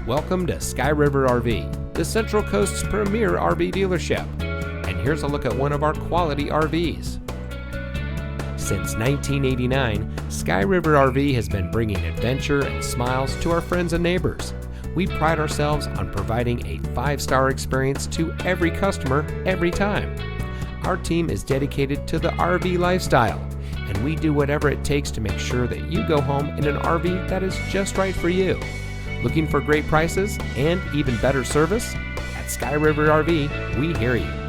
Welcome to Sky River RV, the Central Coast's premier RV dealership. And here's a look at one of our quality RVs. Since 1989, Sky River RV has been bringing adventure and smiles to our friends and neighbors. We pride ourselves on providing a 5-star experience to every customer every time. Our team is dedicated to the RV lifestyle, and we do whatever it takes to make sure that you go home in an RV that is just right for you. Looking for great prices and even better service? At Sky River RV, we hear you.